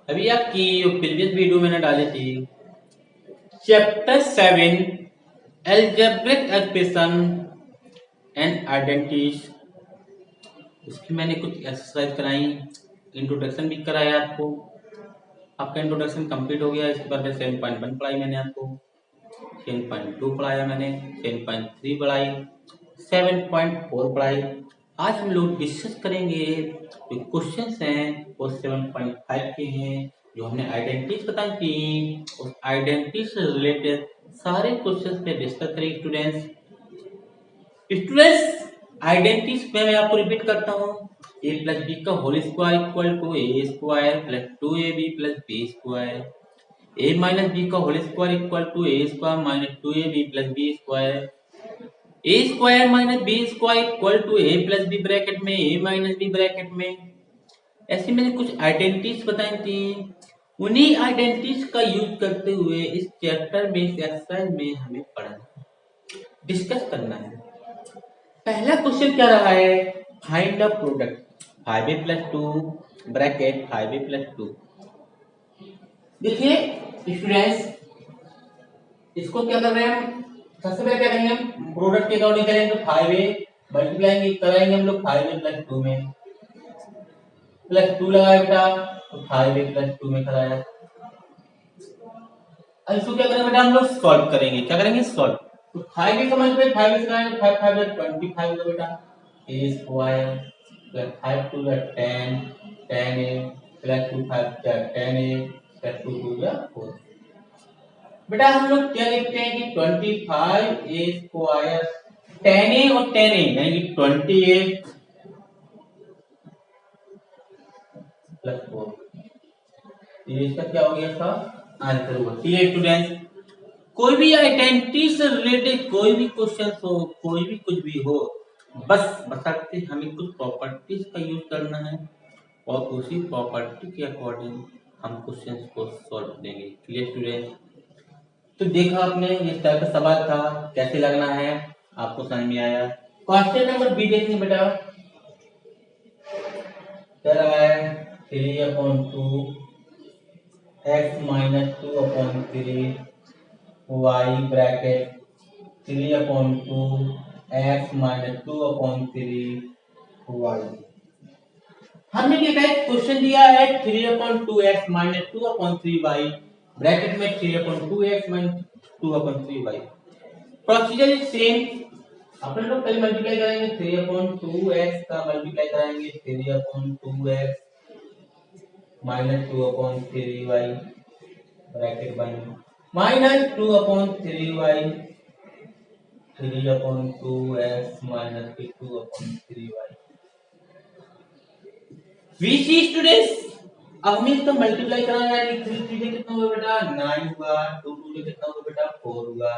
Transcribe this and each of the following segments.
अभी आपकी previous video मैंने डाली थी chapter 7 algebraic expression and identities. उसकी मैंने कुछ एक्सरसाइज कराई, इंट्रोडक्शन भी कराया आपको। आपका इंट्रोडक्शन कंप्लीट हो गया। इसके बाद 7.1 पढ़ाई मैंने आपको, 7.2 पढ़ाया मैंने, 7.3 पढ़ाई, 7.4 पढ़ाई। आज हम लोग डिस्कस करेंगे जो क्वेश्चंस हैं वो 7.5 के हैं, जो हमने आइडेंटिटीज बताई थी। उस आइडेंटिटी से रिलेटेड सारे क्वेश्चंस पे डिस्कस करेंगे स्टूडेंट्स। आइडेंटिटीज में मैं आपको रिपीट करता हूँ। ए प्लस बी का whole square equal to A square plus 2ab plus B square. A minus B का whole square equal to A square minus 2ab plus B square. A square minus B square equal to A plus B bracket में A minus B bracket में। ऐसे मैंने कुछ identities बताई थी। उन्हीं identities का यूज करते हुए इस चैप्टर में, इस एक्सरसाइज में हमें पढ़ना, डिस्कस करना है। पहला क्वेश्चन क्या रहा है? Find the product 5a plus 2 bracket 5a plus 2। देखिए स्टूडेंट्स, इसको क्या कर रहे हैं हम? सबसे पहले क्या करेंगे हम? प्रोडक्ट के अकॉर्डिंग करेंगे तो 5a मल्टीप्लाई कराएंगे हम लोग 5a प्लस 2 में, प्लस 2 लगाया बेटा तो 5a प्लस 2 में कराया। अब इसको क्या करेंगे बेटा? हम लोग सॉल्व करेंगे। क्या करेंगे? सॉल्व। तो 5a का मल्टीप्लाई 5a से कराएंगे तो 5 5 25 होगा बेटा। a square plus 5 2 10 10a plus 2 5 10a plus 2 2 4। बेटा हम लोग क्या लिखते हैं कि 25a स्क्वायर 10a और 10a यानी कि 28 प्लस 4। ये इसका क्या हो गया? इसका आंसर होगा। Clear students? कोई भी आइडेंटिटी से रिलेटेड कोई भी क्वेश्चन हो, कोई भी कुछ भी हो, बस बशर्ते हमें कुछ प्रॉपर्टीज का यूज करना है और उसी प्रॉपर्टी के अकॉर्डिंग हम क्वेश्चंस को सॉल्व करेंगे। Clear student? तो देखा आपने, इस तरह का सवाल था, कैसे लगना है आपको समझ में आया। क्वेश्चन नंबर बी देखेंगे बेटा। क्या रहा है? 3/2 x minus 2/3 y bracket 3/2 x minus 2/3 y। हमने क्या है? क्वेश्चन दिया है 3/2 x माइनस 2/3 y ब्रैकेट में 3/2 x minus 2/3 y। Procedure is same. अपन लोग पहले मल्टीप्लाई करेंगे 3/2 x का मल्टीप्लाई करेंगे 3/2 x माइनस 2/3 y ब्रैकेट बन minus 2/3 y 3/2 x minus 2/3 y। VC students, अब हमें इसका मल्टीप्लाई कराना है। 3 3 से कितना होगा बेटा? 9 होगा। 2 2 से कितना होगा बेटा? 4 होगा।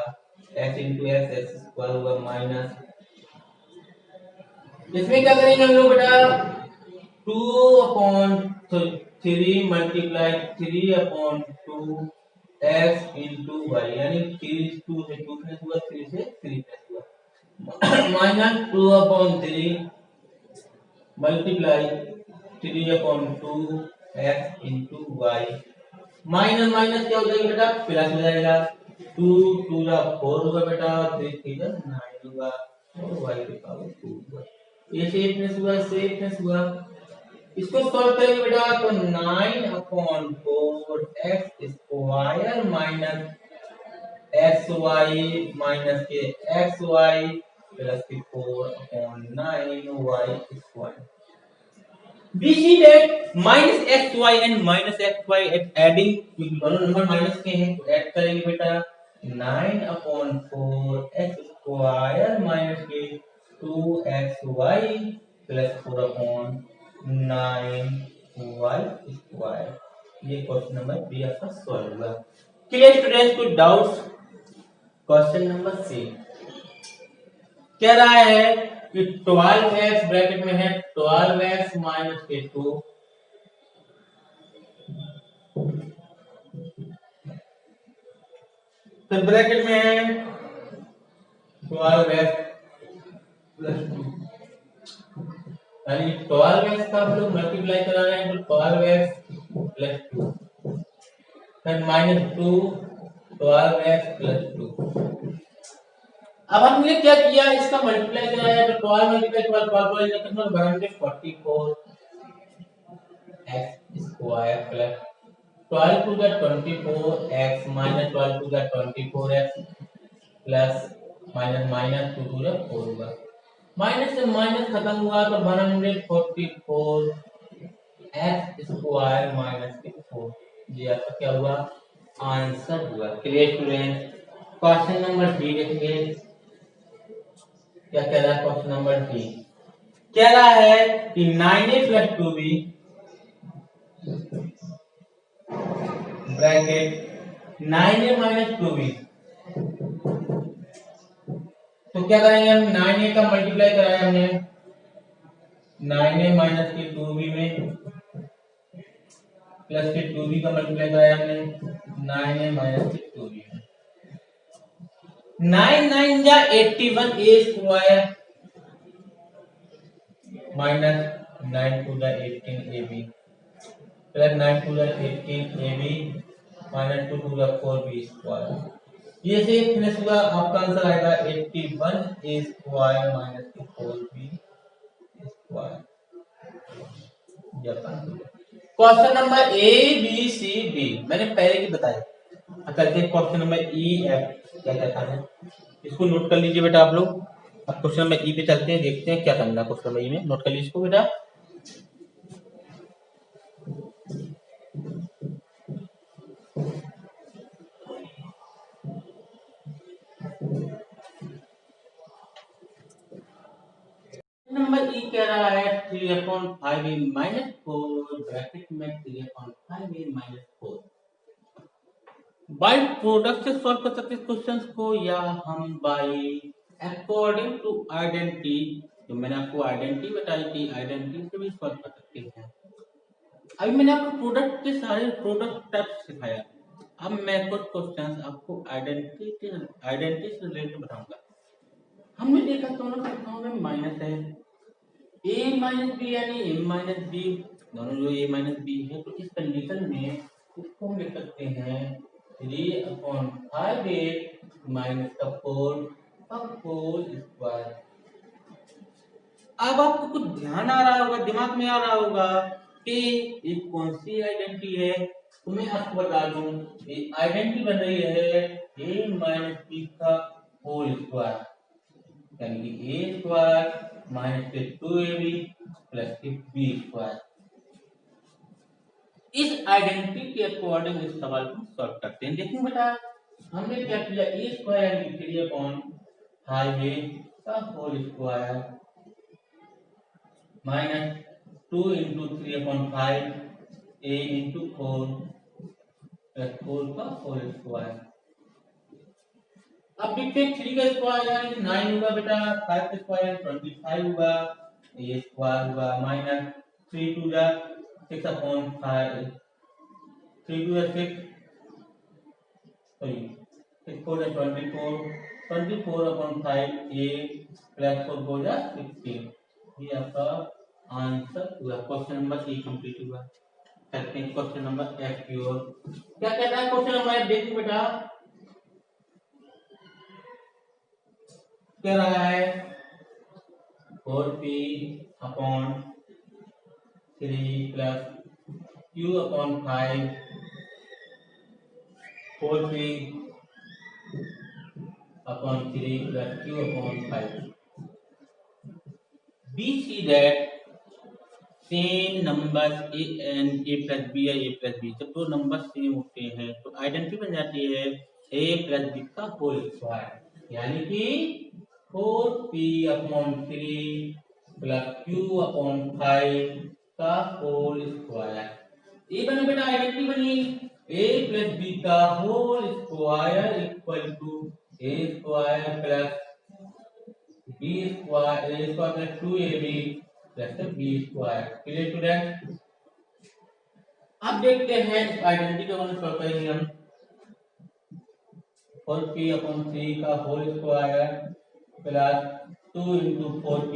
x into x स्क्वायर होगा माइनस, इसमें क्या करेंगे हम लोग बेटा? 2/3 मल्टीप्लाई 3/2 x into y यानी 3 2 से 2 प्लस हुआ, 3 से 3 प्लस हुआ minus 2/3 multiply 3/2 x into y। Minus minus क्या हो जाएगा बेटा? प्लस हो जाएगा। 2 2 जा 4 होगा बेटा, 3 3 जा 9 होगा और y की पावर 2 होगा। ये से प्लस हुआ, से प्लस हुआ। इसको सॉल्व करेंगे बेटा तो 9/4 x square minus xy minus के xy plus 4/9 y square. We see that minus xy and minus xy at adding, क्योंकि दोनों नंबर माइनस के हैं तो ऐड करेंगे बेटा 9/4 x स्क्वायर माइनस के 2xy प्लस 4/9 y स्क्वायर। ये क्वेश्चन नंबर बी आपका सॉल्व हुआ। Clear students? कोई डाउट्स? क्वेश्चन नंबर सी कह रहा है कि 12x ब्रैकेट में है 12x माइनस के 2 फिर ब्रैकेट में है 12x प्लस 2 यानी 12x का हम लोग मल्टीप्लाई करा रहे हैं, तो 12x प्लस 2, फिर -2 12x प्लस 2। अब हमने क्या किया, इसका मल्टीप्लाई कराया, तो 12 मल्टीप्लाई 12 कितना बनेंगे 44 x square plus 12 to the 24 x minus 12 to the 24 x plus minus 2 to the 4 होगा। माइनस से माइनस खत्म हुआ तो 144 x स्क्वायर माइनस 4। ये आपका क्या हुआ, आंसर हुआ। Clear student. Question number B देखेंगे, क्या कह रहा है क्वेश्चन नंबर बी। कह रहा है कि 9a plus 2b bracket 9a minus 2b। तो क्या करेंगे हम, 9a का मल्टीप्लाई कराया हमने 9a माइनस के 2b में, प्लस के 2b का मल्टीप्लाई कराया हमने 9a माइनस के 2b में। 9 9 जा 81 a square minus 9 to the 18 ab plus 9 to the 18 ab minus 2 to the 4b square. ये से फिनिश हुआ, आपका आंसर आएगा 81 a square minus 4b square. Question number A B C D मैंने पहले ही बताया। चलते हैं क्वेश्चन नंबर ई एफ क्या कहता है, इसको नोट कर लीजिए बेटा आप लोग। अब क्वेश्चन नंबर ई पे चलते हैं, देखते हैं क्या करना है क्वेश्चन नंबर ई में। नोट कर लीजिए इसको बेटा। नंबर ई कह रहा है 3/5a माइनस 4 ब्रैकेट में 3/5a माइनस 4। बाई प्रोडक्ट से सॉल्व कर सकते हैं क्वेश्चन को, या हम बाई अकॉर्डिंग टू आइडेंटिटी, जो मैंने आपको आइडेंटिटी बताई थी, आइडेंटिटी से भी सॉल्व कर सकते हैं। अभी मैंने आपको प्रोडक्ट के सारे प्रोडक्ट टाइप्स सिखाया। अब मैं कुछ क्वेश्चन आपको आइडेंटिटी से रिलेटेड बताऊंगा। हमने देखा दोनों संख्याओं में माइनस है, a माइनस बी यानी a माइनस बी, दोनों जो a माइनस बी है, तो इस कंडीशन में इसको हम लिख सकते हैं 3/5a माइनस का 4 का होल स्क्वायर। अब आपको कुछ ध्यान आ रहा होगा, दिमाग में आ रहा होगा कि ये कौन सी आइडेंटिटी है। तो मैं आपको बता दूं, ये आइडेंटिटी बन रही है a माइनस बी का होल स्क्वायर, यानी कि a स्क्वायर माइनस के 2ab प्लस के b स्क्वायर। इस आइडेंटिटी के अकॉर्डिंग इस सवाल को सॉल्व करते हैं। देखिए बेटा, हमने क्या किया, a स्क्वायर यानी 3/5a का whole square minus 2 into 3/5 a into 4 plus 4 का होल स्क्वायर। अब देखते हैं 3 का स्क्वायर यानी 9 होगा बेटा, 5 का स्क्वायर 25 होगा, ये स्क्वायर होगा minus 3 to the 6/5 3 to the 6 sorry 6 4 24 24/5 a plus 4 हो जा 16। ये आपका आंसर हुआ। क्वेश्चन नंबर ए कंप्लीट हुआ। करते हैं क्वेश्चन नंबर एफ की ओर। क्या कहता है क्वेश्चन नंबर एफ, देखिए बेटा कह रहा है 4p upon 3 plus q upon 5 4p upon 3 plus q upon 5। We see that same numbers a and a plus b या a प्लस b, जब दो नंबर सेम होते हैं तो आइडेंटिटी बन जाती है a प्लस b का होल स्क्वायर, यानी कि 4p upon 3 plus q upon 5 का होल स्क्वायर। ये बना बेटा आइडेंटिटी बनी a प्लस b का whole square equal to a square plus b square a square plus 2ab plus b square. Clear student. अब देखते हैं इस आइडेंटिटी को हम सॉल्व करेंगे। हम 4p अपॉन 3 का whole square plus 2 into 4p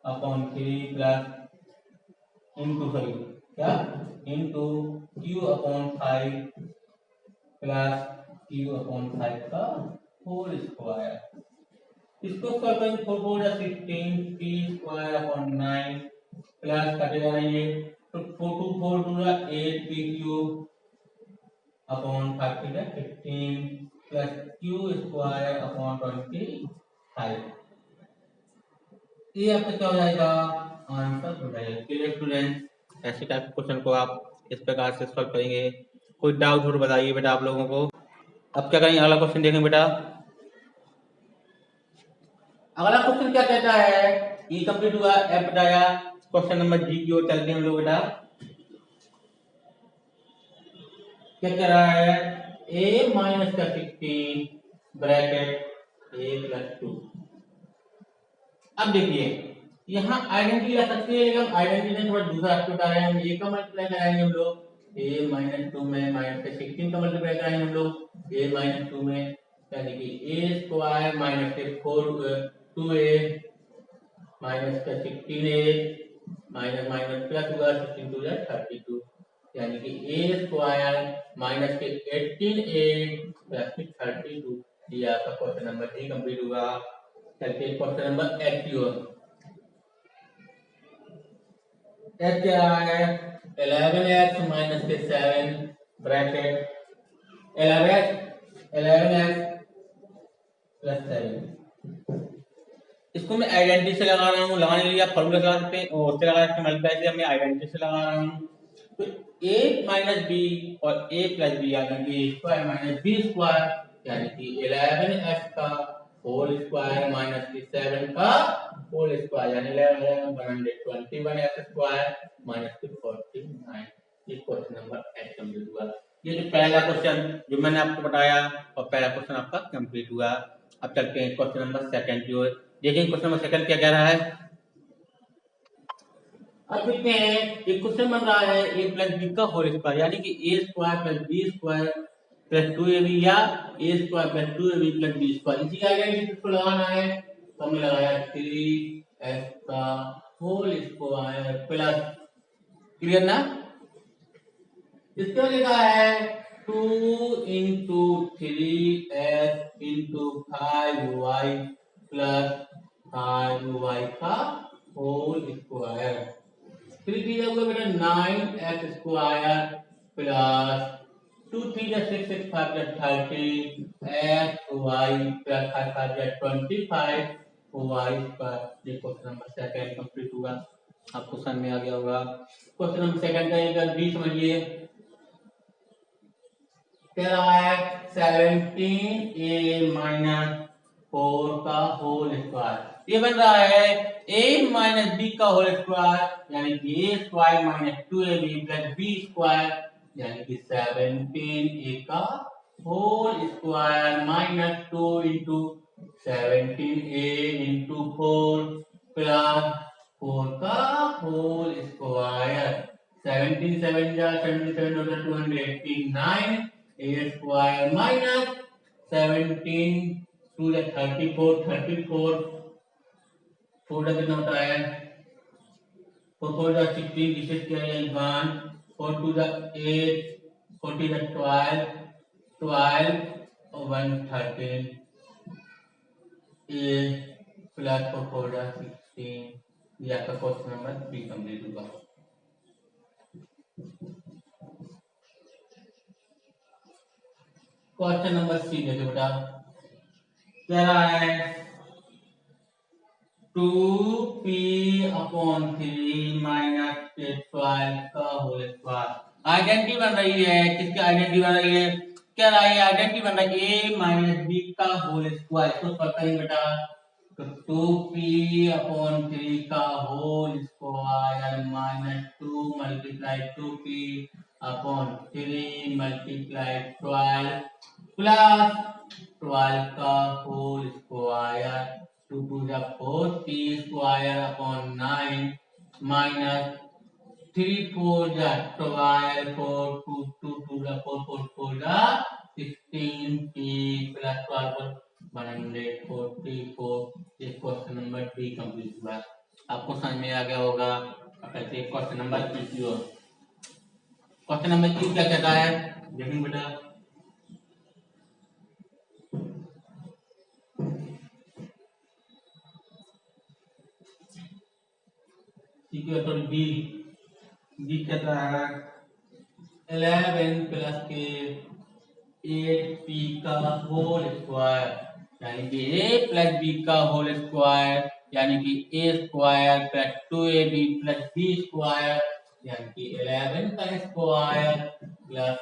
upon 3 plus into sorry क्या into Q upon 5 plus Q upon 5 का होल स्क्वायर। इसको सॉल्व करेंगे 4 4 या 16 पी स्क्वायर अपॉन 9 प्लस कटेगा नहीं ये तो 4 2 4 2 या 8 पी क्यूब अपॉन 5 या 15 प्लस क्यू स्क्वायर अपॉन 25। ये आपका क्या हो जाएगा आंसर हो जाएगा। क्लियर स्टूडेंट, ऐसे टाइप के क्वेश्चन को आप इस प्रकार से सॉल्व करेंगे। कोई डाउट हो तो बताइए बेटा आप लोगों को। अब क्या करेंगे, अगला क्वेश्चन देखेंगे बेटा। अगला क्वेश्चन क्या कहता है, ई कंप्लीट हुआ, एफ बताया। क्वेश्चन नंबर जी की ओर चलते हैं हम लोग बेटा। क्या कह रहा है, ए माइनस का 16 ब्रैकेट ए प्लस 2। अब देखिए यहाँ आइडेंटिटी रख सकते हैं, हम आइडेंटिटी में थोड़ा दूसरा एस्पेक्ट आ रहे हैं। हम ए का मल्टीप्लाई कराएंगे हम लोग ए माइनस 2 में, माइनस के 16 का मल्टीप्लाई कराएंगे हम लोग ए माइनस 2 में, यानी कि ए स्क्वायर माइनस के 2a माइनस का 16a माइनस माइनस प्लस हुआ 16 टू 32, यानी कि ए स्क्वायर माइनस के 18a प्लस 32। ये आपका क्वेश्चन नंबर डी कंप्लीट हुआ। चलते हैं क्वेश्चन नंबर एच की ओर। एच क्या है, 11x माइनस के 7 ब्रैकेट 11x प्लस 7। इसको मैं आइडेंटिटी से लगा रहा हूँ, लगाने के लिए आप फॉर्मूला लगा सकते हैं और उससे लगा सकते हैं, मल्टीप्लाई से मैं आइडेंटिटी से लगा रहा हूँ। तो a माइनस बी और a प्लस बी यानी कि a square minus B square, यानी कि 11x का होल स्क्वायर माइनस 7 का होल स्क्वायर, यानी 121x स्क्वायर माइनस 49। ये क्वेश्चन नंबर एच कंप्लीट हुआ। ये जो पहला क्वेश्चन जो मैंने आपको बताया और पहला क्वेश्चन आपका कंप्लीट हुआ। अब चलते हैं क्वेश्चन नंबर सेकंड की ओर। देखिए क्वेश्चन नंबर सेकंड क्या कह रहा है। अब देखते हैं एक क्वेश्चन बन रहा है a प्लस बी का होल स्क्वायर, यानी कि A square plus B square plus 2ab या A square plus 2ab plus B square. इसी का आइडेंटिटी को लगाना है, तो हमने लगाया 3x का होल स्क्वायर प्लस, क्लियर ना। इसके लिखा है 2 into 3x into 5y plus 5y का होल स्क्वायर। थ्री थ्री होगा बेटा 9x square plus 2 3 6 6 5 30 x y plus 5 5 25 y square. ये क्वेश्चन नंबर सेकंड कंप्लीट हुआ। आपको समझ में आ गया होगा। क्वेश्चन नंबर सेकंड का एक बी समझिए। कह रहा है 17a माइनस 4 का होल स्क्वायर। ये बन रहा है a माइनस बी का होल स्क्वायर, यानी कि a square minus 2ab plus b square, यानी कि 17a का whole square minus 2 into 17a into 4 plus 4 का होल स्क्वायर। 17 7 जा 77 होता 289 a स्क्वायर माइनस 17 2 34 34 4 कितना होता है 4 4 16 डिजिट किया है 1 4 2 8 40 12 12 और 1 13 a प्लस 4 4 16। ये आपका क्वेश्चन नंबर 3 कंप्लीट हुआ। क्वेश्चन नंबर सी देखो बेटा। कह रहा है 2p अपॉन 3 माइनस 12 का होल स्क्वायर। आइडेंटिटी बन रही है, किसकी आइडेंटिटी बन रही है, क्या रहा है आइडेंटिटी बन रही है a माइनस बी का होल स्क्वायर। तो पता है बेटा, तो 2p अपॉन 3 का whole square minus 2 multiply 2p upon 3 multiply 12 plus 12 का होल स्क्वायर 2 2 जा 4 p स्क्वायर अपॉन 9 माइनस 3 4 जा 12 4 2 2 2 जा 4 4 4 जा 16 p प्लस 12 144। ये क्वेश्चन नंबर 3 कंप्लीट हुआ। आपको समझ में आ गया होगा। अब कहते हैं क्वेश्चन नंबर की ओर। क्वेश्चन नंबर की क्या कहता है, देखेंगे बेटा। ठीक है, तो डी डी कहता है 11 प्लस के 8p का होल स्क्वायर, यानी कि a प्लस b का होल स्क्वायर, यानी कि a square plus 2ab plus b square, यानी कि 11 का स्क्वायर प्लस,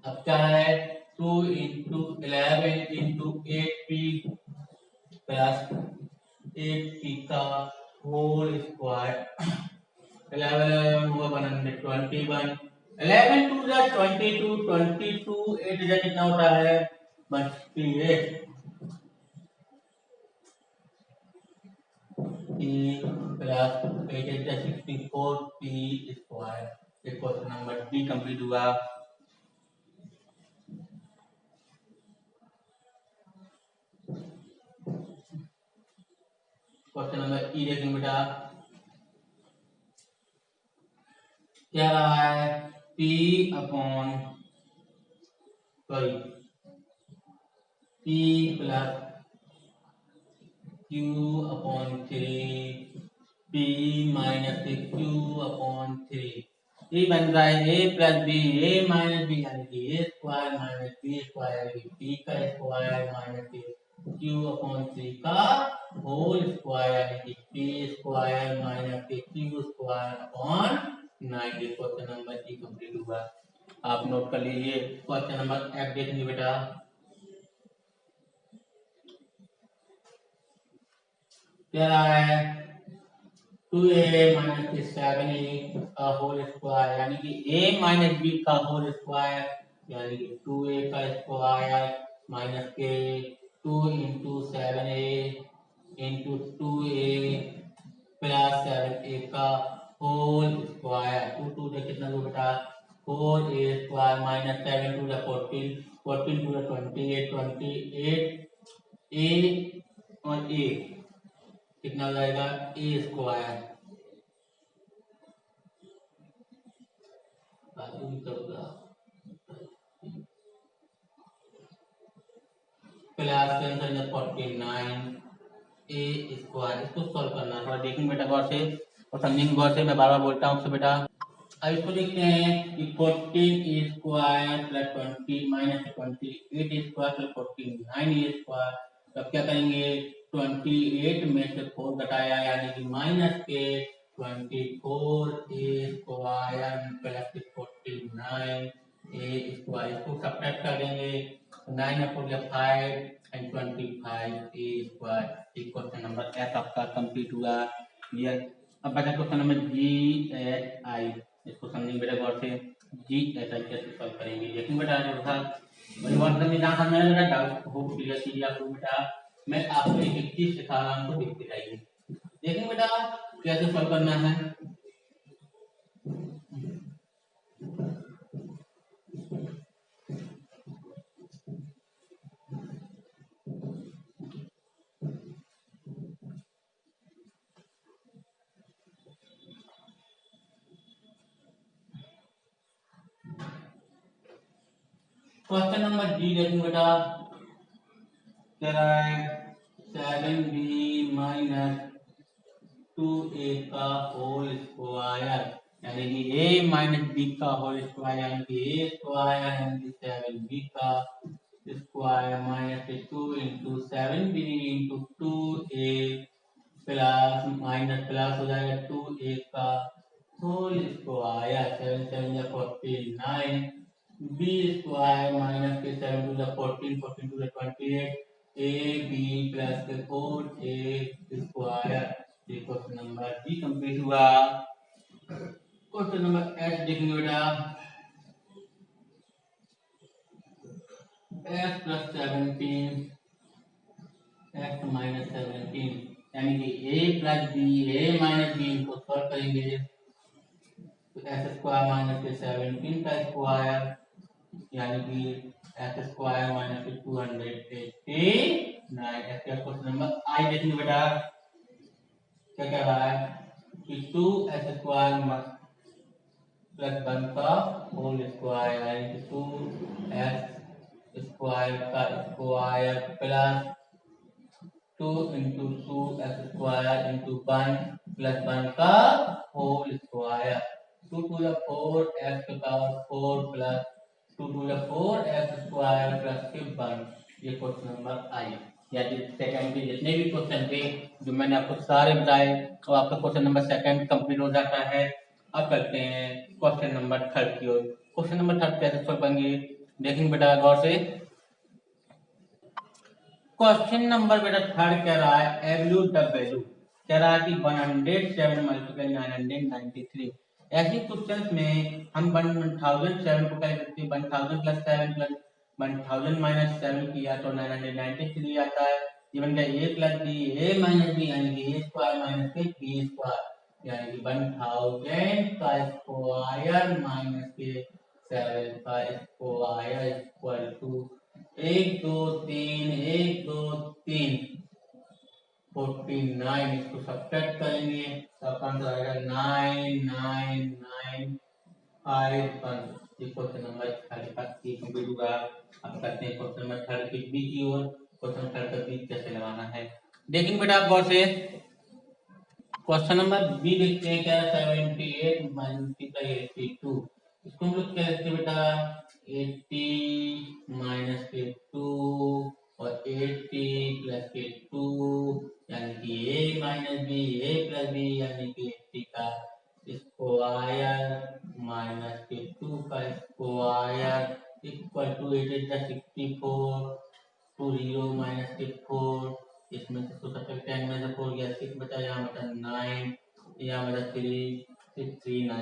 अब क्या है, 2 into 11 into 8p plus 8p का होल स्क्वायर। 11 होगा 121, 11 टू जा 22, 22 8 जा कितना होता है 28, प्लस 8 जा 64 p स्क्वायर। ये क्वेश्चन नंबर डी कंप्लीट हुआ। क्वेश्चन नंबर ई देखेंगे बेटा, क्या रहा है, p upon sorry p plus q upon 3 p minus q upon 3, ये बन रहा है a plus B, a minus B यानी कि a square minus B square, यानी कि p का स्क्वायर माइनस q अपॉन 3 का होल स्क्वायर, यानी कि p square minus q square upon 9। Question number ई कंप्लीट हुआ। आप नोट कर लीजिए। क्वेश्चन नंबर एफ देखेंगे बेटा, क्या रहा है, 2a माइनस 7a का होल स्क्वायर, यानी कि a माइनस b का होल स्क्वायर, यानी कि 2a का स्क्वायर माइनस के 2 into 7a into 2a plus 7a का होल स्क्वायर। 2 2 से कितना हो बेटा 4a square minus 7 to the 14, 14 to the 28, 28 a और a कितना हो जाएगा A square plus 49 A square. इसको सॉल्व करना है, थोड़ा देखेंगे बेटा गौर से और समझेंगे गौर से। मैं बार बार बोलता हूँ उससे बेटा। अब इसको देखते हैं कि 14 ए square plus 20 minus 28 A square plus 49 A square. तब क्या करेंगे, 28 में से 4 घटाया, यानी कि माइनस के 24 ए स्क्वायर प्लस 49 ए स्क्वायर। इसको सब्ट्रैक्ट कर देंगे, 9 upon 5 and 25 A square. Question number F आपका कंप्लीट हुआ। क्लियर। अब बचा question number ji H I. इसको समझेंगे बेटा गौर से, जी एच आई कैसे सॉल्व करेंगे देखेंगे बेटा। थोड़ा सा वर्तन में जहाँ समझ में डाउट हो क्लियर कीजिए आप लोग बेटा। मैं आपको एक चीज सिखा रहा हूँ, देखते जाइए। देखेंगे बेटा कैसे सॉल्व करना है। क्वेश्चन नंबर डी देखेंगे बेटा, कह रहा है 7b माइनस 2a का होल स्क्वायर, यानी कि a माइनस b का होल स्क्वायर, यानी कि a स्क्वायर यानी कि 7b का square minus 2 into 7b into 2a plus minus plus हो जाएगा 2a का होल स्क्वायर, 7 7 या 49 b स्क्वायर माइनस के 7 to the 14, 14 to the 28 a b plus के 4a square. Question number D complete हुआ। क्वेश्चन नंबर एच देखेंगे बेटा, x plus 17 x minus 17, यानी कि a plus B, a minus B को solve करेंगे तो एक्स स्क्वायर माइनस के 17 का स्क्वायर, यानी कि X square minus 289। Question number I देखेंगे बेटा, क्या कह रहा है कि 2x² प्लस 1 का होल स्क्वायर यानी कि 2x² का square plus 2 into 2x² into 1 plus 1 का whole square 2 to the 4 x to the power 4 plus 2 to the 4 x² plus 1। ये क्वेश्चन नंबर आई या सेकंड के जितने भी क्वेश्चन थे जो मैंने आपको सारे बताए तो आपका क्वेश्चन नंबर सेकंड कंप्लीट हो जाता है। अब करते हैं क्वेश्चन नंबर थर्ड की ओर। क्वेश्चन नंबर थर्ड कैसे सॉल्व करेंगे देखेंगे बेटा गौर से। क्वेश्चन नंबर बेटा थर्ड कह रहा है एब्सोल्यूट द वैल्यू कह रहा है कि 107 मल्टीप्लाई 993। ऐसे क्वेश्चंस में हम 1007 को क्या करते हैं 1000 प्लस 7 प्लस 1000 माइनस 7 किया तो 993 आता है। ये बन गया a plus B a minus B यानी कि a स्क्वायर माइनस के b स्क्वायर यानी कि 1000 का स्क्वायर माइनस के 7 का स्क्वायर इक्वल टू 49। इसको सब्ट्रैक्ट करेंगे तो आपका आंसर आएगा 9995 ये क्वेश्चन नंबर थर्ड का कंप्लीट होगा। अब करते हैं क्वेश्चन नंबर थर्ड के बी की ओर। क्वेश्चन थर्ड का बी कैसे लगाना है देखेंगे बेटा आप गौर से। क्वेश्चन नंबर बी देखते हैं क्या 78 मल्टीप्लाई 82। इसको हम लोग क्या लिखते हैं बेटा 80 माइनस के 2 और 80 प्लस के 2 यानी कि a minus B a plus B यानी कि 80 का स्क्वायर माइनस के 2 का square equal to 64 to 0 minus के 4 इसमें से तो सबसे 10 में से 4 गया 6 बचा यहाँ बचा 9 यहाँ बचा 3 9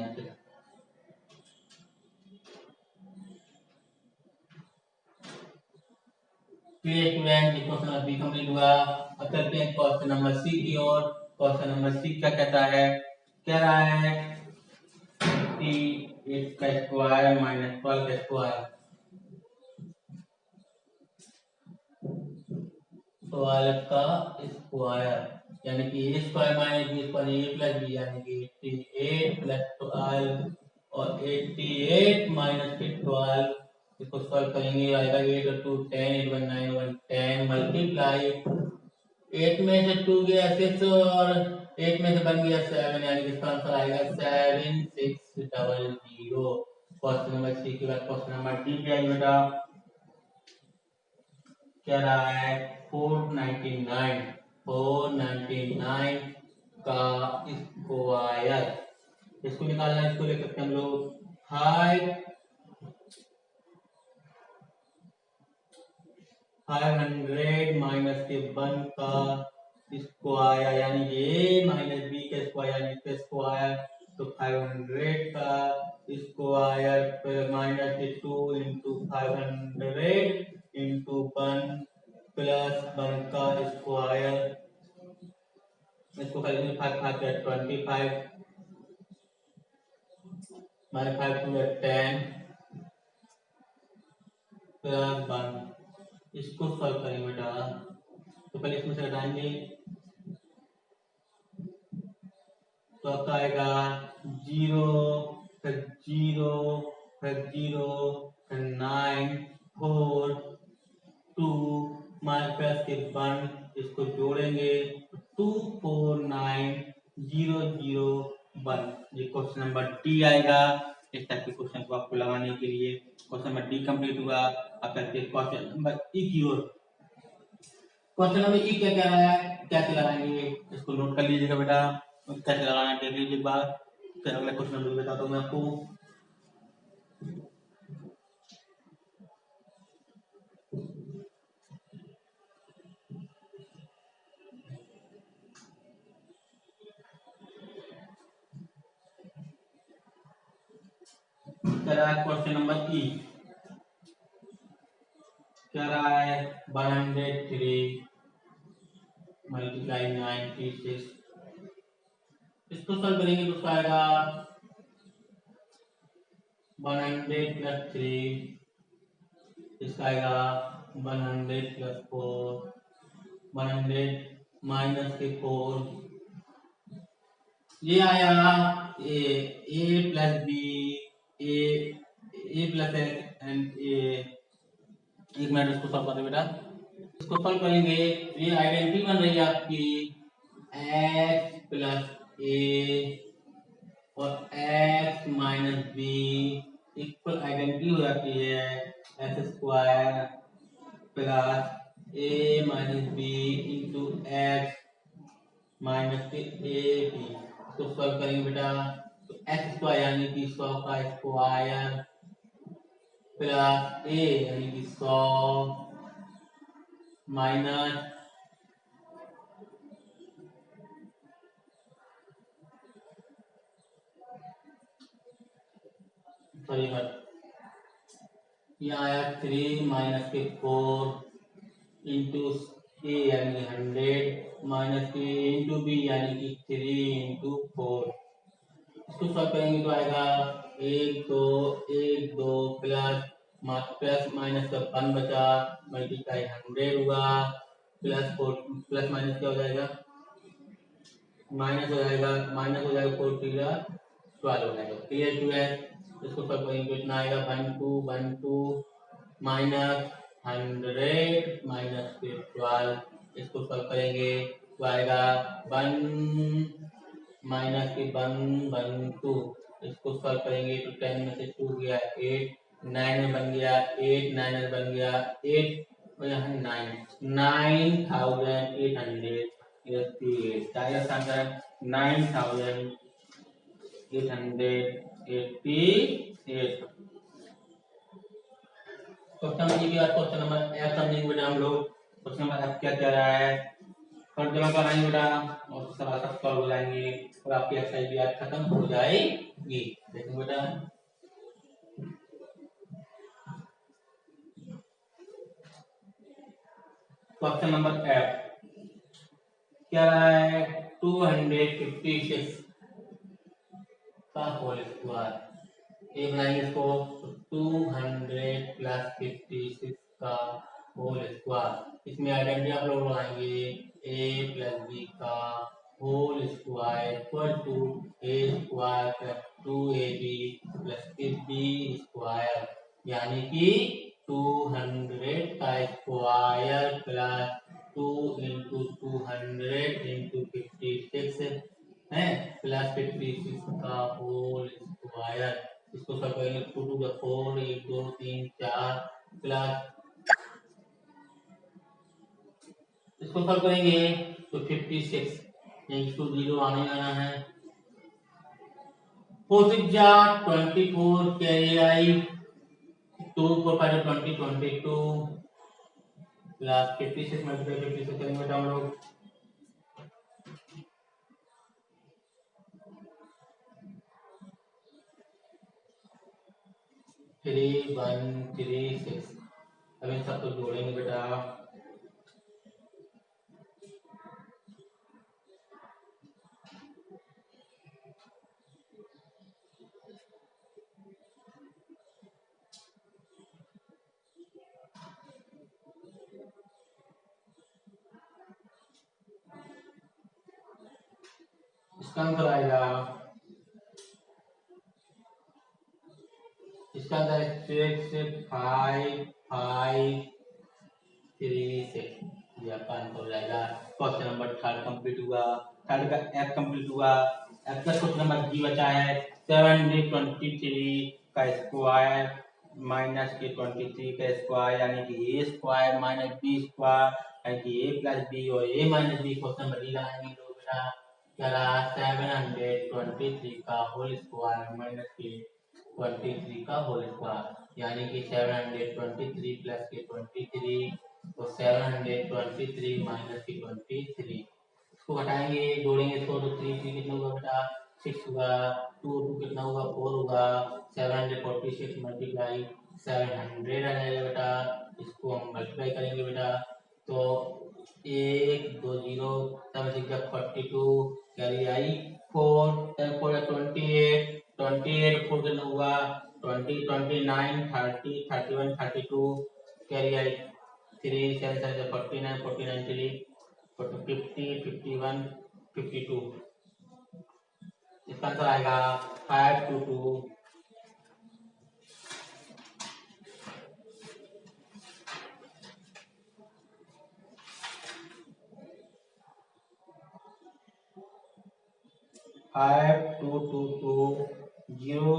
स्टूडेंट ये क्वेश्चन अभी कंप्लीट हुआ। अब चलते हैं क्वेश्चन नंबर सी की ओर। क्वेश्चन नंबर सी क्या कहता है कह रहा है कि 8 का स्क्वायर माइनस 12 का स्क्वायर 12 का स्क्वायर यानी कि a square minus b square a plus b यानी कि 88 प्लस 12 और 88 माइनस 12 इसको सॉल्व करेंगे आएगा 8 और 2 10 8 1 9 1 10 मल्टीप्लाई 8 में से 2 गया 6 और 8 में से बन गया 7 यानी कि इसका आंसर आएगा 7600। क्वेश्चन नंबर सी के बाद क्वेश्चन नंबर डी पे आइए बेटा क्या रहा है 499 का स्क्वायर इसको निकालना इसको ले सकते हैं हम लोग 500 माइनस के 1 का स्क्वायर यानी a माइनस बी का स्क्वायर यानी इसका स्क्वायर तो 500 का स्क्वायर फिर माइनस के 2 इंटू 500 इंटू 1 प्लस 1 का स्क्वायर इसको करेंगे 5 5 25 माइनस 5 2 10 प्लस 1 इसको सॉल्व करेंगे बेटा तो पहले इसमें से घटाएंगे तो आपका आएगा 0 फिर 0 फिर 0 फिर 9 4 2 माइनस के 1 इसको जोड़ेंगे 249001 ये क्वेश्चन नंबर डी आएगा। इस टाइप के क्वेश्चन को आपको लगाने के लिए क्वेश्चन नंबर डी कंप्लीट हुआ। अब करते हैं क्वेश्चन नंबर ई की ओर। क्वेश्चन नंबर ई क्या कह रहा है कैसे लगाएंगे इसको नोट कर लीजिएगा बेटा कैसे लगाना देख लीजिए एक बार फिर अगला क्वेश्चन नंबर बताता हूँ मैं आपको। क्या रहा है क्वेश्चन नंबर ई क्या रहा है 103 मल्टीप्लाई 96 इसको सॉल्व करेंगे तो उसका आएगा 100 प्लस 3 इसका आएगा 100 प्लस 4 100 माइनस के 4 ये आया A plus B A plus X and A. एक मिनट इसको सॉल्व करें बेटा। इसको सॉल्व करेंगे तो ये आइडेंटिटी बन रही है आपकी एक्स प्लस ए और X minus B equal identity हो जाती है X square plus A minus B into X minus के ए बी। इसको सॉल्व करेंगे बेटा तो एक्स स्क्वायर यानी कि 100 का स्क्वायर प्लस ए यानी कि 100 माइनस सॉरी यहाँ आया 3 माइनस के 4 इंटू ए यानी 100 माइनस के इंटू बी यानी कि 3 इंटू 4। इसको सॉल्व करेंगे तो आएगा 1 2 प्लस माइनस का 1 बचा मल्टीप्लाई 100 हुआ प्लस 4 प्लस माइनस क्या हो जाएगा माइनस हो जाएगा 4 3 12 हो जाएगा। क्लियर टू है। इसको सॉल्व करेंगे तो इतना आएगा 1 2 माइनस 100 माइनस फिर 12। इसको सॉल्व करेंगे तो आएगा 1 माइनस के 1 इसको सॉल्व करेंगे तो 10 में से 2 गया 8 9 में बन गया 8 9 में बन गया 8 और यहाँ 9888 डायरेक्ट आंसर 9888। क्वेश्चन नंबर की बात क्वेश्चन नंबर एफ समझेंगे बेटा हम लोग। क्वेश्चन नंबर एफ क्या कह रहा है फर्स्ट जमा कराएंगे बेटा और सवाल सब सॉल्व हो जाएंगे और आपकी एक्सरसाइज भी आज खत्म हो जाएगी। देखो बेटा क्वेश्चन नंबर एफ क्या रहा है 256 का होल स्क्वायर। ये बनाएंगे इसको 200 प्लस 56 का होल स्क्वायर। इसमें आइडेंटिटी आप लोग लगाएंगे ए प्लस बी का whole square equal to A square plus 2ab plus B square यानी कि 200 का स्क्वायर प्लस 2 इंटू 200 इंटू 56 है प्लस 56 का होल स्क्वायर। इसको सब करेंगे 2 टू द 4 1 2 3 4 प्लस इसको सॉल्व करेंगे तो 56 यहीं टू 0 आने आना है 4 6 जा 24 कैरी आई 2 को पहले 20 22 प्लस 56 मल्टीप्लाई 56 करेंगे बेटा हम लोग 3136। अब इन सबको जोड़ेंगे बेटा इसका आंसर आएगा इसका आंसर 6536 ये आपका आंसर हो जाएगा। क्वेश्चन नंबर 3 कंप्लीट हुआ। 3 का एफ कंप्लीट हुआ। एफ का क्वेश्चन नंबर जी बचा है 723 का स्क्वायर माइनस के 23 का स्क्वायर यानी कि A square minus B square यानी कि ए प्लस बी और A minus B question number D लगाएंगे लोग बेटा क्या रहा 723 का होल स्क्वायर माइनस के 23 का होल स्क्वायर यानी कि 723 प्लस के 23 तो 723 माइनस की 23 इसको घटाएंगे जोड़ेंगे इसको तो 3 3 कितना होगा बेटा 6 होगा 2 2 कितना होगा 4 होगा 746 मल्टीप्लाई 700 आ जाएगा बेटा। इसको हम मल्टीप्लाई करेंगे बेटा तो 1 2 0 7 6 42 कैरी आई 4 4 28 28 4 कितना होगा 20 29 30 31 32 कैरी आई 3 7 7 49 49 3 50 51 52 इसका आंसर आएगा 522 5222 0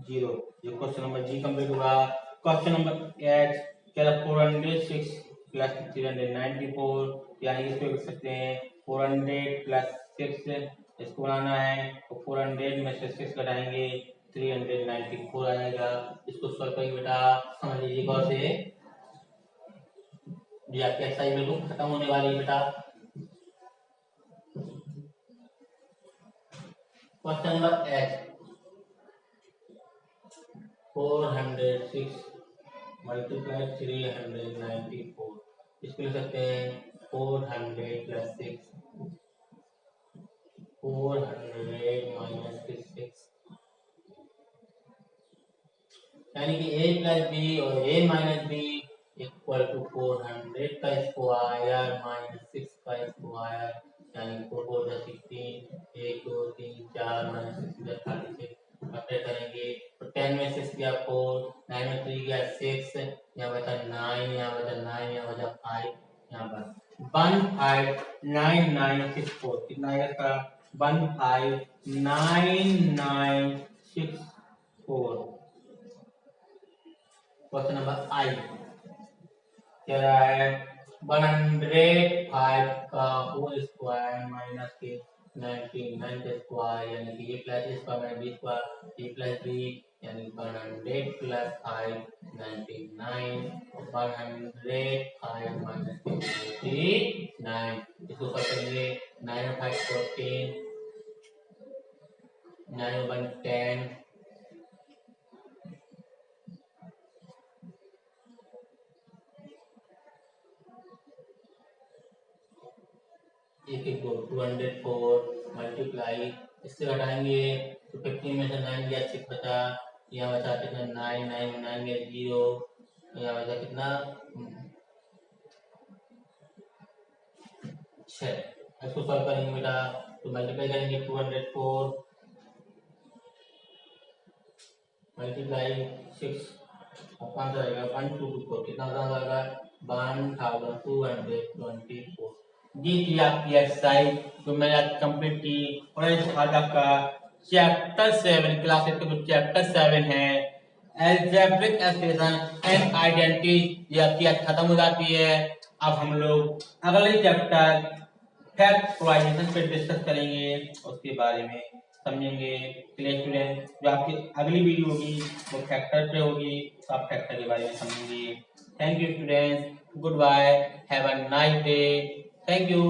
0। ये क्वेश्चन नंबर जी कंप्लीट हुआ। क्वेश्चन नंबर एच कह रहा 406 प्लस 394, यानी इसको लिख सकते हैं 400 प्लस 6, इसको बनाना है तो 400 में से 6 घटाएंगे 394 आएगा। इसको सॉल्व करेंगे बेटा, समझ लीजिए गौर से, ये आपकी एक्सरसाइज बिल्कुल खत्म होने वाली है बेटा। क्वेश्चन नंबर एच 406 मल्टीप्लाई 394, इसको लिख सकते हैं 400 प्लस 6, 400 माइनस 6, यानी कि a प्लस बी और a minus B equal to 400 का स्क्वायर माइनस 6 का स्क्वायर, यानी 4 4 16, 1 2 3 4 माइनस 6 36 अपडेट करेंगे तो 10 में 6 गया 4, 9 में 3 गया 6, यहाँ बचा 9, यहाँ बचा 9, यहाँ बचा 5, यहाँ पर 159964 कितना आएगा इसका 159964। क्वेश्चन नंबर आई कह रहा है 105 का होल स्क्वायर माइनस के 99 का स्क्वायर, यानी कि A plus A square minus B square, A plus B यानी 100 प्लस 5 99, 105 माइनस 99, इसको करेंगे 9 5 14, 9 1 10, एक एक 204 मल्टीप्लाई, इससे घटाएंगे तो 15 में से 9 गया 6 बचा, यहाँ बचा कितना 9 9 9 गया 0, यहाँ बचा कितना 6। इसको सॉल्व करेंगे बेटा तो मल्टीप्लाई करेंगे 204 मल्टीप्लाई 6, आपका आंसर आएगा 1224, कितना आएगा 1224। जी थी आपकी एक्सरसाइज जो मैंने आज कंप्लीट की, और आज आपका चैप्टर 7 क्लास 8 का जो चैप्टर 7 है अलजेब्रिक एक्सप्रेशन एंड आइडेंटिटी, ये आपकी आज खत्म हो जाती है। अब हम लोग अगले चैप्टर फैक्टराइजेशन पे डिस्कस करेंगे, उसके बारे में समझेंगे। चलिए स्टूडेंट, जो आपकी अगली वीडियो होगी वो फैक्टर पे होगी, तो आप फैक्टर के बारे में समझेंगे। Thank you students, goodbye, have a nice day, thank you.